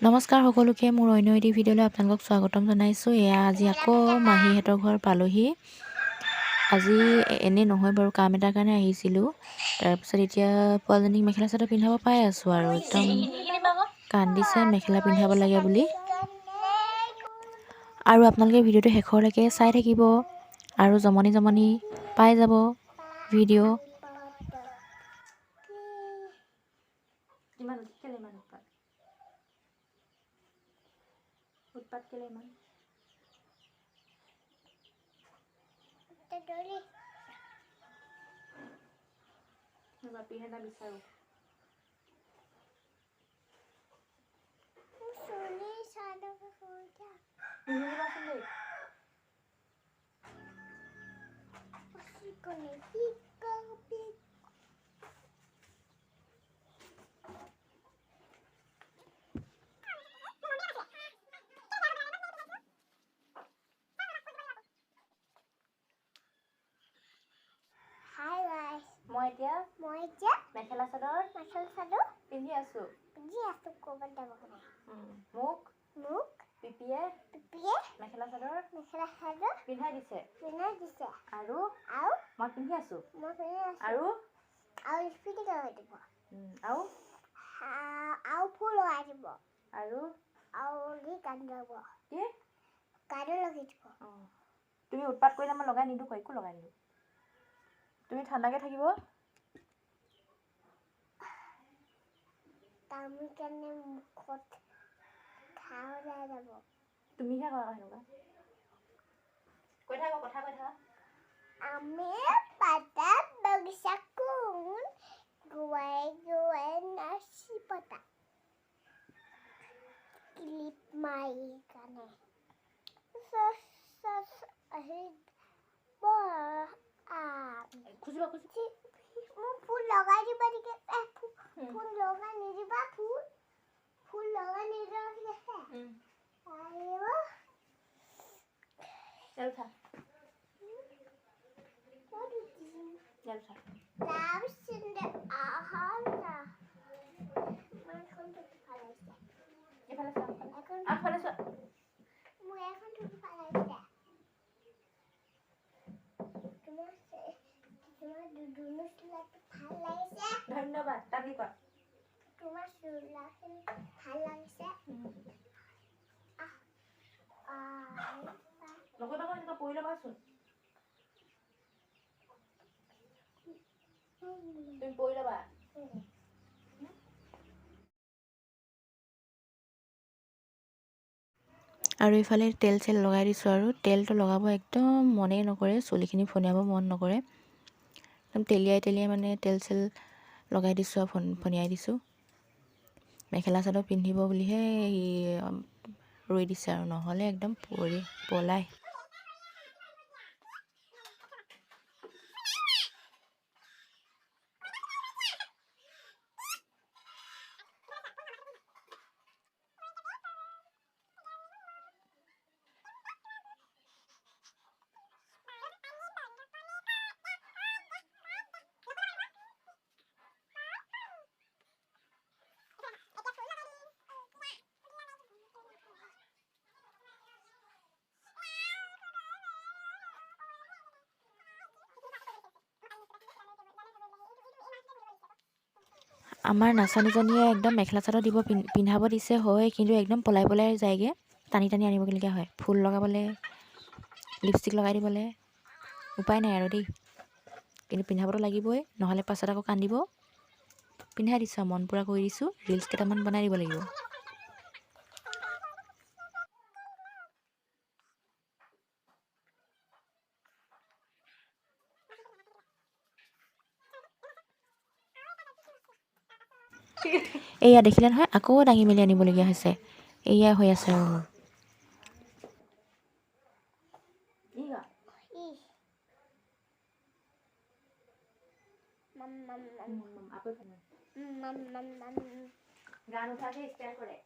নমস্কাৰ সকলোকে মোৰ অন্য এটি ভিডিঅ'লৈ আপোনালোকক স্বাগতম জনাইছোঁ। এয়া আজি আকৌ মাহীহঁতৰ ঘৰ পালোহি। আজি এনেই নহয় বাৰু, কাম এটাৰ কাৰণে আহিছিলোঁ। তাৰপিছত এতিয়া পোৱালজনীক মেখেলা চাদৰ পিন্ধাব পাই আছোঁ আৰু একদম কান্দিছে মেখেলা পিন্ধাব লাগে বুলি। আৰু আপোনালোকে ভিডিঅ'টো শেষলৈকে চাই থাকিব আৰু জমনি জমনি পাই যাব ভিডিঅ'। উৎপাত কেলে ইমান? পিন্ধা বিচাৰোঁ। মই এতিয়া মেখেলা চাদৰ পিন্ধি আছোঁ। মোক পিপিয়ে মেখেলা চাদৰ পিন্ধাই দিছে আৰু মই পিন্ধি আছোঁ। আৰু ফুল লগাই দিব আৰু কি তুমি উৎপাত কৰিলে মই লগাই নিদিওঁ, একো লগাই নিদিওঁ। তুমি ঠাণ্ডাকে থাকিব। তুমিহে কৰা সেনেকুৱা। কৈ থাকা, কথা কৈ থাকা। আমি পাতা বাগিচা কোন গুৱাই নাচি পতা ক্লিপ মাৰি কানে খুজিবা মোক ফুল লগাই দিবা নেকি? ফুল লগাই নিদিবা, ফুল লগাই নিদিবা ঠিক আছে? ধন্যবাদ। তাবি কোৱা। তোমাৰ চুলাখিনি ভাল লাগিছে। নকৰিবা এনেকুৱা পৰি ল'বাচোন। তুমি পৰি ল'বা। আৰু ইফালে তেল চেল লগাই দিছোঁ আৰু তেলটো লগাব একদম মনেই নকৰে, চুলিখিনি ফনিয়াব মন নকৰে। একদম তেলিয়াই মানে তেল চেল লগাই দিছোঁ আৰু ফনিয়াই দিছোঁ। মেখেলা চাদৰ পিন্ধিব বুলিহে ৰৈ দিছে আৰু নহ'লে একদম পলাই। আমাৰ নাচনীজনীয়ে একদম মেখেলা চাদৰ পিন্ধাব দিছে হয়, কিন্তু একদম পলাই যায়গৈ, টানি আনিবলগীয়া হয়। ফুল লগাবলৈ, লিপষ্টিক লগাই দিবলৈ উপায় নাই আৰু দেই, কিন্তু পিন্ধাবতো লাগিবই, নহ'লে পাছত আকৌ কান্দিব। পিন্ধাই দিছোঁ, মন পূৰা কৰি দিছোঁ। ৰিলচ কেইটামান বনাই দিব লাগিব। এয়া দেখিলে নহয়, আকৌ দাঙি মেলি আনিবলগীয়া হৈছে। এয়া হৈ আছে আৰু মোৰ। গান উঠাকে ষ্টাৰ্ট কৰে।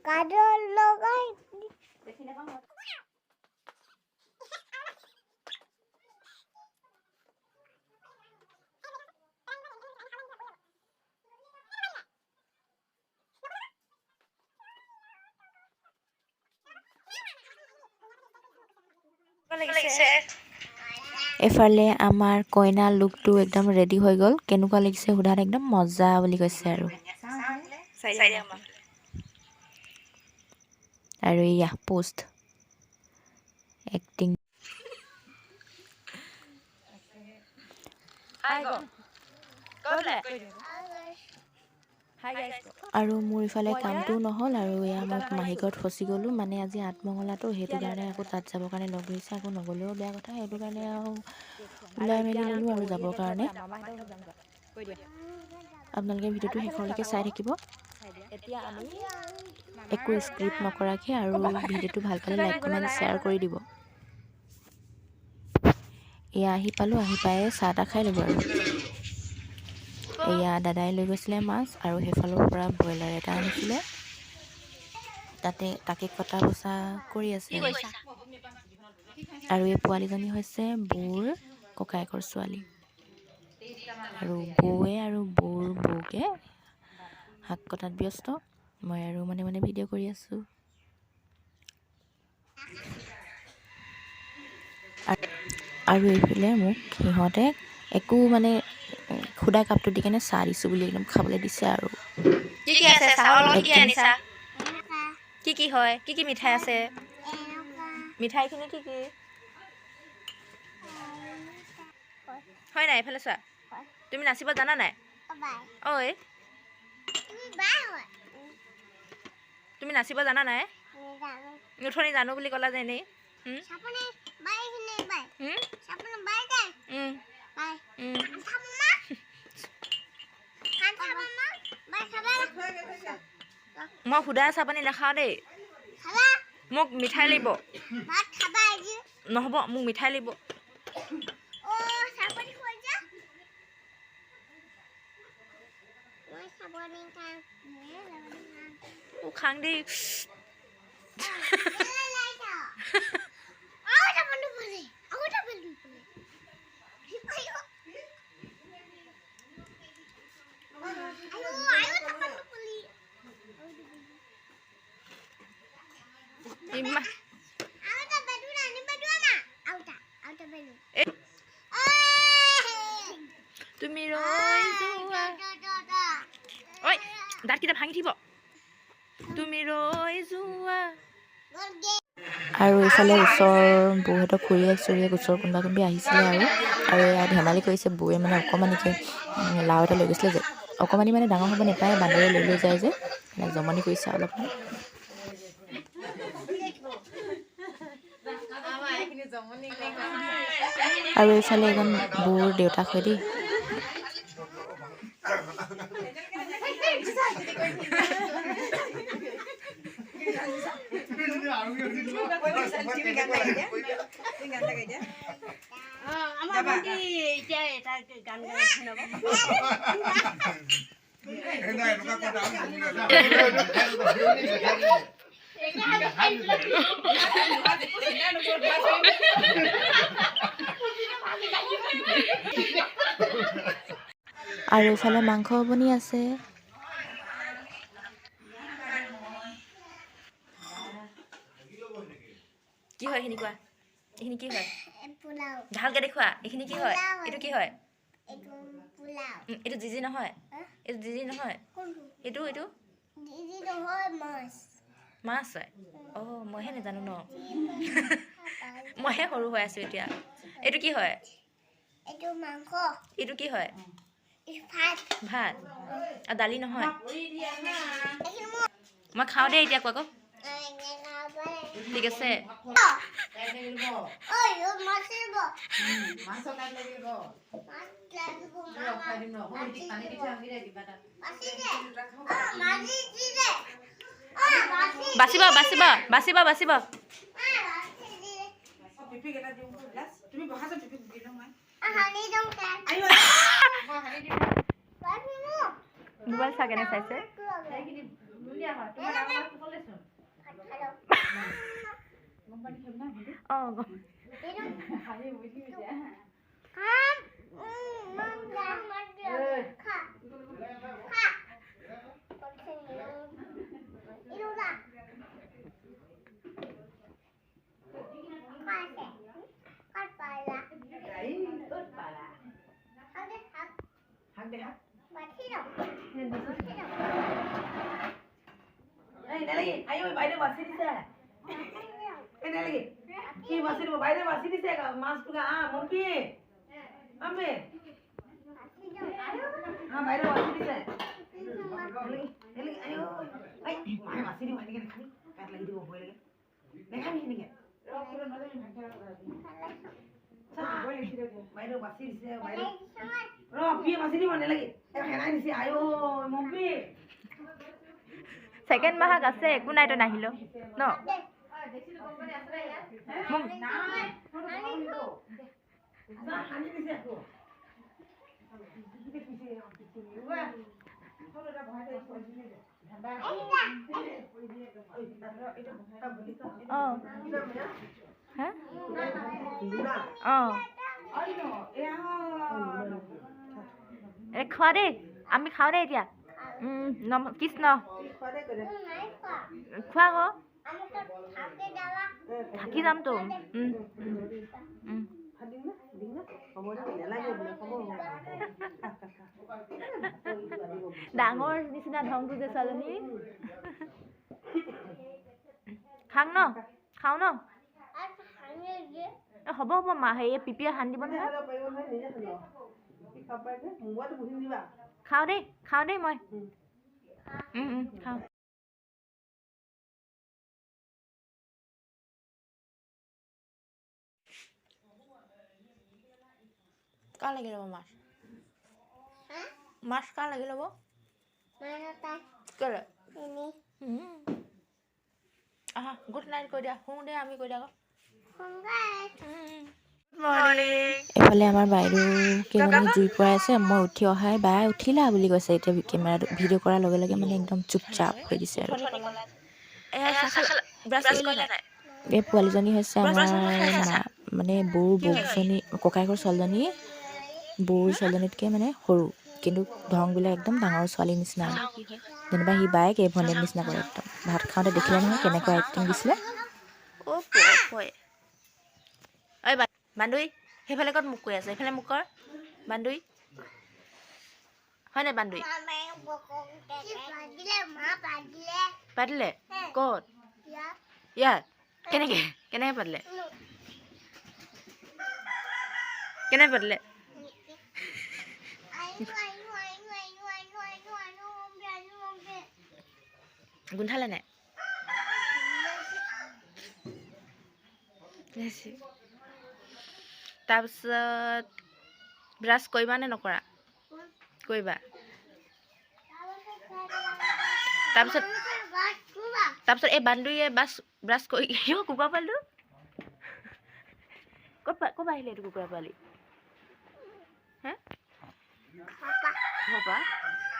কাজল লগাই দেখি নাপাওঁ। লাগিছে এফালে আমাৰ কইনা লুকটো একদম ৰেডি হৈ গ'ল কেনেকুৱা লাগিছে সোধাত একদম মজা বুলি কৈছে আৰু ইয়া পোষ্ট এক্টিং আৰু মোৰ ইফালে কামটো নহ'ল আৰু এয়া মই মাহীঘৰত ফচি গ'লোঁ মানে আজি আঠমঙলাটো সেইটো কাৰণে আকৌ তাত যাবৰ কাৰণে লগ ধৰিছে আকৌ নগ'লেও বেয়া কথা সেইটো কাৰণে আৰু ওলাই মেলি ল'লোঁ আৰু যাবৰ কাৰণে আপোনালোকে ভিডিঅ'টো শেষলৈকে চাই থাকিব একো স্ক্ৰিপ্ট নকৰাকৈ আৰু ভিডিঅ'টো ভাল পালে লাইক কমেণ্ট শ্বেয়াৰ কৰি দিব এয়া আহি পালোঁ আহি পাই চাহ তাহ খাই ল'লোঁ আৰু এয়া দাদাই লৈ গৈছিলে মাছ আৰু সেইফালৰ পৰা ব্ৰইলাৰ এটা আনিছিলে তাকে কটা বচা কৰি আছে আৰু এই পোৱালিজনী হৈছে বৌৰ ককায়েকৰ ছোৱালী আৰু বৌৱে আৰু বৌৰ বৌকে শাক কটাত ব্যস্ত মই আৰু মানে ভিডিঅ' কৰি আছোঁ আৰু এইফালে মোক সিহঁতে একো মানে খুদা কাপটো দি কেনে চাহ দিছোঁ বুলি একদম খাবলৈ দিছে আৰু কি আছে চাহৰ লগত কি আনিছা কি হয় কি মিঠাই আছে মিঠাইখিনি কি হয় নাই এইফালে চোৱা তুমি নাচিব জানা নাই ঐ তুমি নাচিব জানা নাই উঠনি জানো বুলি ক'লা যে এনেই মই সুদা চাহ পানী নাখাওঁ দেই মোক মিঠাই লাগিব নহ'ব মোক মিঠাই লাগিব খাং দেই তুমি ৰৈ যোৱা ঐ দাঁতকেইটা ভাঙি দিব তুমি ৰৈ যোৱা আৰু এইফালে ওচৰ বৌহঁতক খুৰীয়েক চুৰীয়েক ওচৰ কোনোবা কোনোবি আহিছিলে আৰু এয়া ধেমালি কৰিছে বৌয়ে মানে অকণমানিকৈ লাও এটা লৈ গৈছিলে যে অকণমানি মানে ডাঙৰ হ'ব নাপায় বান্দৰে লৈ যায় যে জমনি কৰিছে অলপমান আৰু এইফালে এজন বৌৰ দেউতাক হয় দেই আৰু এইফালে মাংস বনি আছে কি হয় এইখিনি কোৱা এইখিনি কি হয় ভালকে দেখুৱা এইখিনি কি হয় এইটো কি হয় এইটো জিজি নহয় এইটো জিজি নহয় এইটো মাছ হয় মইহে নাজানো ন মইহে সৰু হৈ আছোঁ এতিয়া এইটো কি হয় এইটো কি হয় ভাত আৰু দালি নহয় মই খাওঁ দেই এতিয়া কোৱা ঠিক আছে বাচিবা মোবাইল চা কেনে চাইছে ayo বাইরে বাসি দিছে এনে লাগি কি বাসি দিব বাইরে বাসি দিছে মাছ টুকা মম্পি আমে বাইরে বাসি দিছে এলি ayo ay মায় বাসি দি বাইরে খালি কাট লাগি দিব বই লাগে দেখাবি নিকে বাইরে বাসি দিছে বাইরে র পিয়ে বাসি দিব নে লাগি হেনাই দিছে ayo মম্পি সেকেন্ড মাহাক আছে একো নাই তো নাহিল ন খোৱা দেই আমি খাওঁ দেই এতিয়া কৃষ্ণ খোৱা আকৌ থাকি যামতো ডাঙৰ নিচিনা ঢংটো যে ছোৱালীজনী খাওঁ ন হ'ব মা হেৰিয়ে পিপিয়ে সানি দিব নহয় খাওঁ দেই মই খাওঁ কাৰ লাগি ল'ব মাছ কাৰ লাগি ল'ব কেলে আহা গুড নাইট কৈ দিয়া শুওঁ দে আমি কৈ দিয়া এফালে আমাৰ বাইদেউ কেইজনী জুই পৰাই আছে মই উঠি অহাই বাই উঠিলা বুলি কৈছে এতিয়া কেমেৰাটো ভিডিঅ' কৰাৰ লগে লগে মানে একদম চুপচাপ হৈ দিছে আৰু এই পোৱালীজনী হৈছে আমাৰ মানে বৌজনী ককায়েকৰ ছোৱালীজনী বৌৰ ছোৱালীজনীতকৈ মানে সৰু কিন্তু ধংবিলাক একদম ডাঙৰ ছোৱালীৰ নিচিনা যেনিবা সি বায়েক এই ভণ্টিৰ নিচিনা কৰে একদম ভাত খাওঁতে দেখিলে নহয় কেনেকুৱা এক্টিং দিছিলে ঐ বান্দুই সেইফালে ক'ত মোক কৈ আছে এইফালে মোক কৰ বান্দুই হয় নাই বান্দুই পাতিলে ক'ত ইয়াত কেনেকৈ পাতিলে গোন্ধালে নাই তাৰপিছত ব্ৰাছ কৰিবা নে নকৰা কৰিবা তাৰপিছত এই বান্দুৰিয়ে ব্ৰাছ কৰি কুকুৰা পোৱালিটো ক'ৰ আহিলে এইটো কুকুৰা পোৱালি হে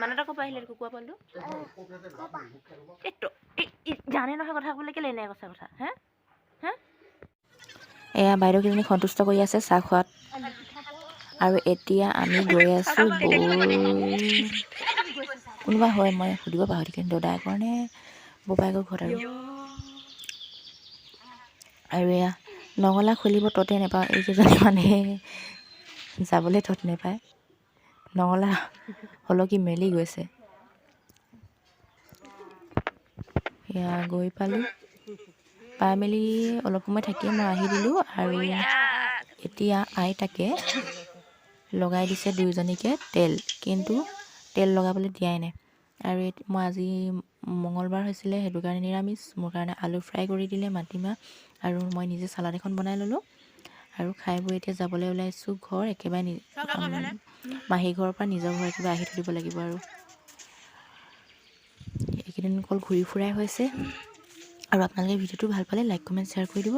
মানে ক'ৰ আহিলে এইটো কুকুৰা পোৱালিটো জানে নহয় কথা ক'বলৈ কেলে এনে কথা হে এয়া বাইদেউকেইজনী সন্তুষ্ট কৰি আছে চাহ খোৱাত আৰু এতিয়া আমি গৈ আছোঁ কোনোবা হয় মই সুধিব পাহৰি থাকিলোঁ দদায়েকৰ নে বোপায়েকৰ ঘৰত আৰু এয়া নঙলা খুলিব ততে নেপাওঁ এইকেইজনী মানে যাবলৈ তত নেপায় নঙলা হলকি মেলি গৈছে এয়া গৈ পালোঁ পাই মেলি অলপ সময় থাকি মই আহি দিলোঁ আৰু এতিয়া আইতাকে লগাই দিছে দুয়োজনীকে তেল কিন্তু তেল লগাবলৈ দিয়াই নাই আৰু মই আজি মঙলবাৰ হৈছিলে সেইটো কাৰণে নিৰামিষ মোৰ কাৰণে আলু ফ্ৰাই কৰি দিলে মাটিমাহ আৰু মই নিজে চালাড এখন বনাই ল'লোঁ আৰু খাই বৈ এতিয়া যাবলৈ ওলাইছোঁ ঘৰ একেবাৰে মাহী ঘৰৰ পৰা নিজৰ ঘৰ একেবাৰে আহি থৈ দিব লাগিব আৰু এইকেইদিন অকল ঘূৰি ফুৰাই হৈছে আৰু আপোনালোকে ভিডিঅ'টো ভাল পালে লাইক কমেণ্ট শ্বেয়াৰ কৰি দিব